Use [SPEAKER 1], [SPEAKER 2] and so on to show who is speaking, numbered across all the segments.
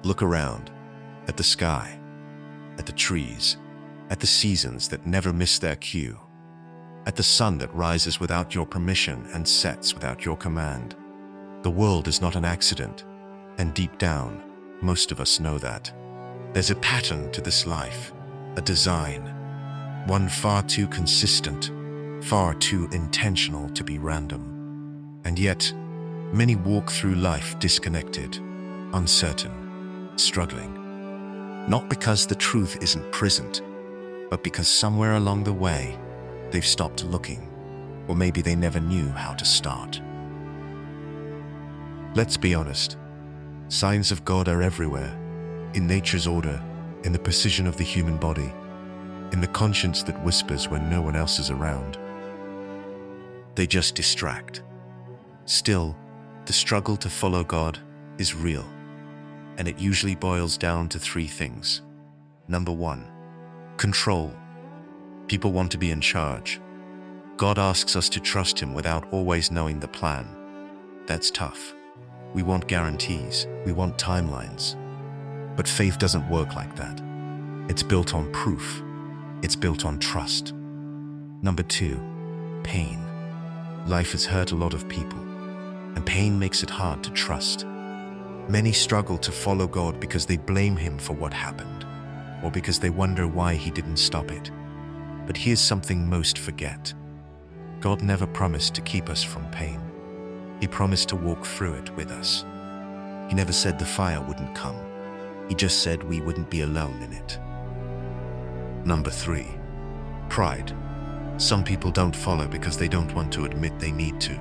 [SPEAKER 1] Look around, at the sky, at the trees, at the seasons that never miss their cue, at the sun that rises without your permission and sets without your command. The world is not an accident, and deep down, most of us know that. There's a pattern to this life, a design, one far too consistent, far too intentional to be random. And yet, many walk through life disconnected, uncertain, struggling. Not because the truth isn't present, but because somewhere along the way, they've stopped looking, or maybe they never knew how to start. Let's be honest, signs of God are everywhere, in nature's order, in the precision of the human body, in the conscience that whispers when no one else is around. They just distract. Still, the struggle to follow God is real, and it usually boils down to three things. Number one, control. People want to be in charge. God asks us to trust Him without always knowing the plan. That's tough. We want guarantees, we want timelines. But faith doesn't work like that. It's built on proof. It's built on trust. Number two, pain. Life has hurt a lot of people, and pain makes it hard to trust. Many struggle to follow God because they blame Him for what happened, or because they wonder why He didn't stop it. But here's something most forget. God never promised to keep us from pain. He promised to walk through it with us. He never said the fire wouldn't come. He just said we wouldn't be alone in it. Number three, pride. Some people don't follow because they don't want to admit they need to.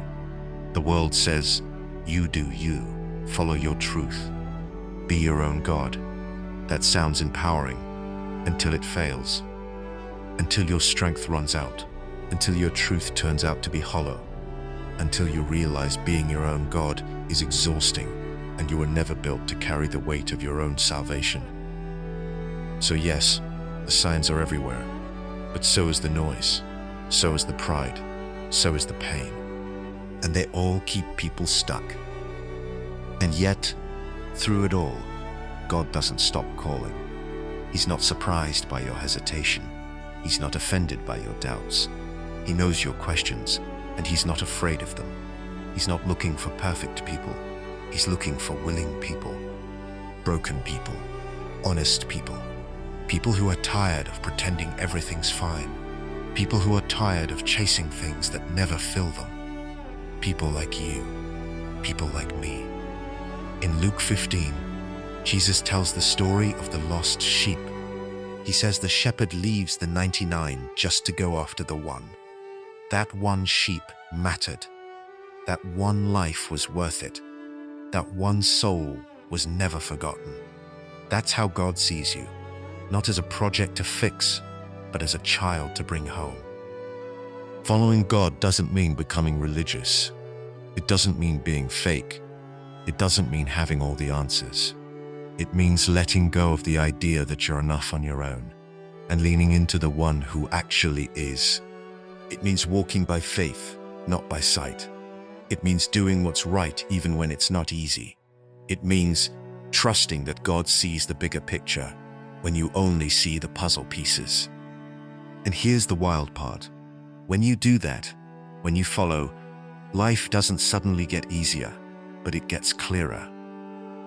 [SPEAKER 1] The world says, you do you, follow your truth, be your own God. That sounds empowering, until it fails, until your strength runs out, until your truth turns out to be hollow, until you realize being your own God is exhausting and you were never built to carry the weight of your own salvation. So yes, the signs are everywhere, but so is the noise, so is the pride, so is the pain, and they all keep people stuck. And yet, through it all, God doesn't stop calling. He's not surprised by your hesitation. He's not offended by your doubts. He knows your questions, and He's not afraid of them. He's not looking for perfect people. He's looking for willing people, broken people, honest people, people who are tired of pretending everything's fine, people who are tired of chasing things that never fill them, people like you, people like me. In Luke 15, Jesus tells the story of the lost sheep. He says the shepherd leaves the 99 just to go after the one. That one sheep mattered. That one life was worth it. That one soul was never forgotten. That's how God sees you, not as a project to fix, but as a child to bring home. Following God doesn't mean becoming religious. It doesn't mean being fake. It doesn't mean having all the answers. It means letting go of the idea that you're enough on your own and leaning into the one who actually is. It means walking by faith, not by sight. It means doing what's right even when it's not easy. It means trusting that God sees the bigger picture when you only see the puzzle pieces. And here's the wild part. When you do that, when you follow, life doesn't suddenly get easier, but it gets clearer.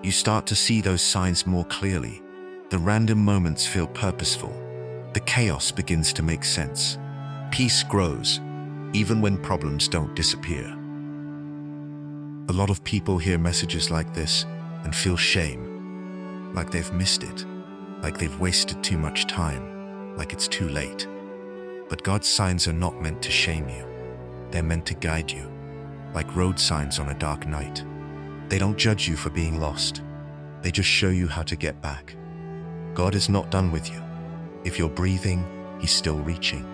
[SPEAKER 1] You start to see those signs more clearly. The random moments feel purposeful. The chaos begins to make sense. Peace grows, even when problems don't disappear. A lot of people hear messages like this and feel shame, like they've missed it, like they've wasted too much time, like it's too late. But God's signs are not meant to shame you. They're meant to guide you, like road signs on a dark night. They don't judge you for being lost. They just show you how to get back. God is not done with you. If you're breathing, He's still reaching.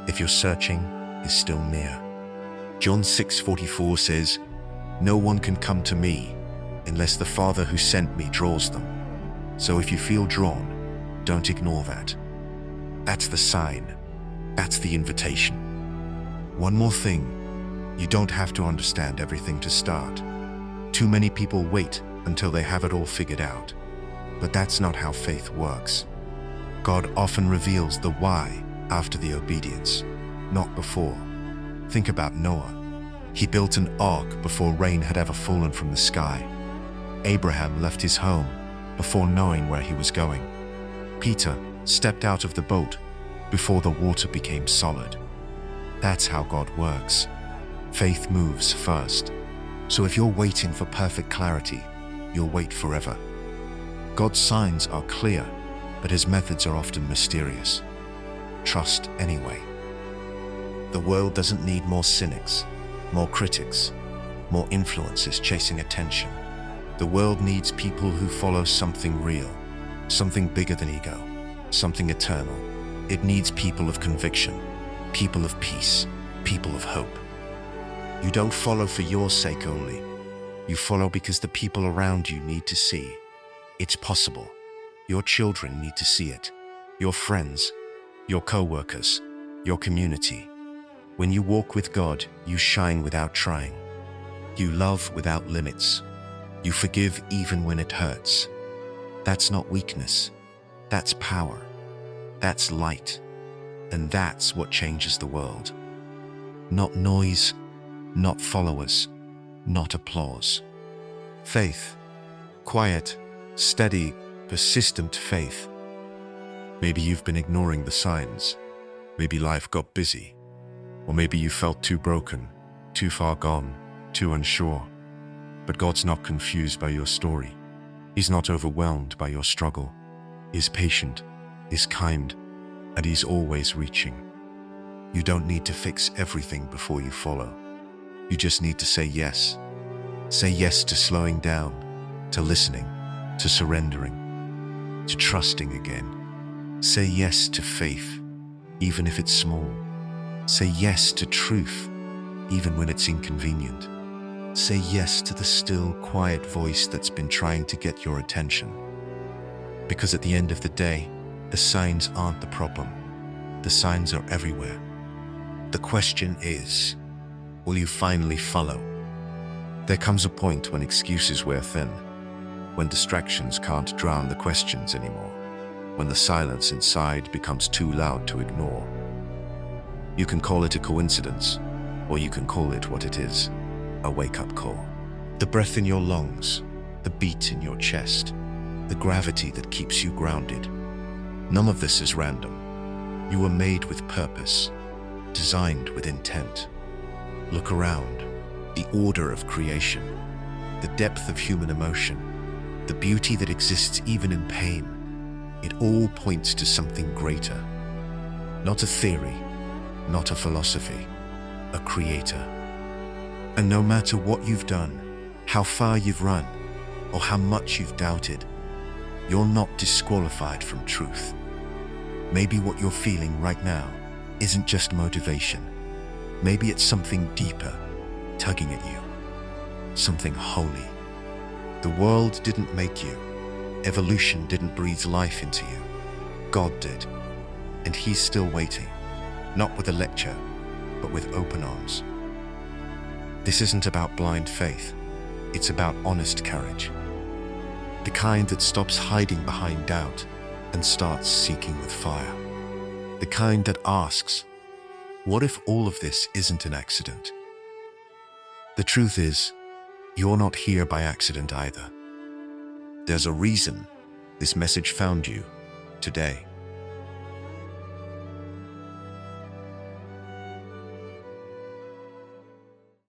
[SPEAKER 1] If you're searching, He's still near. John 6:44 says, "No one can come to me unless the Father who sent me draws them." So if you feel drawn, don't ignore that. That's the sign. That's the invitation. One more thing, you don't have to understand everything to start. Too many people wait until they have it all figured out. But that's not how faith works. God often reveals the why after the obedience, not before. Think about Noah. He built an ark before rain had ever fallen from the sky. Abraham left his home before knowing where he was going. Peter stepped out of the boat before the water became solid. That's how God works. Faith moves first. So if you're waiting for perfect clarity, you'll wait forever. God's signs are clear, but his methods are often mysterious. Trust anyway. The world doesn't need more cynics, more critics, more influencers chasing attention. The world needs people who follow something real, something bigger than ego, something eternal. It needs people of conviction, people of peace, people of hope. You don't follow for your sake only. You follow because the people around you need to see. It's possible. Your children need to see it. Your friends, your co-workers, your community. When you walk with God, you shine without trying. You love without limits. You forgive even when it hurts. That's not weakness. That's power. That's light. And that's what changes the world. Not noise, not followers, not applause. Faith. Quiet, steady, persistent faith. Maybe you've been ignoring the signs. Maybe life got busy. Or maybe you felt too broken, too far gone, too unsure. But God's not confused by your story. He's not overwhelmed by your struggle. He's patient, he's kind, and he's always reaching. You don't need to fix everything before you follow. You just need to say yes. Say yes to slowing down, to listening, to surrendering, to trusting again. Say yes to faith, even if it's small. Say yes to truth, even when it's inconvenient. Say yes to the still, quiet voice that's been trying to get your attention. Because at the end of the day, the signs aren't the problem. The signs are everywhere. The question is, will you finally follow? There comes a point when excuses wear thin, when distractions can't drown the questions anymore, when the silence inside becomes too loud to ignore. You can call it a coincidence, or you can call it what it is, a wake-up call. The breath in your lungs, the beat in your chest, the gravity that keeps you grounded. None of this is random. You were made with purpose, designed with intent. Look around, the order of creation, the depth of human emotion, the beauty that exists even in pain. It all points to something greater. Not a theory, not a philosophy, a creator. And no matter what you've done, how far you've run, or how much you've doubted, you're not disqualified from truth. Maybe what you're feeling right now isn't just motivation. Maybe it's something deeper, tugging at you. Something holy. The world didn't make you. Evolution didn't breathe life into you. God did. And he's still waiting. Not with a lecture, but with open arms. This isn't about blind faith. It's about honest courage. The kind that stops hiding behind doubt and starts seeking with fire. The kind that asks, what if all of this isn't an accident? The truth is, you're not here by accident either. There's a reason this message found you today.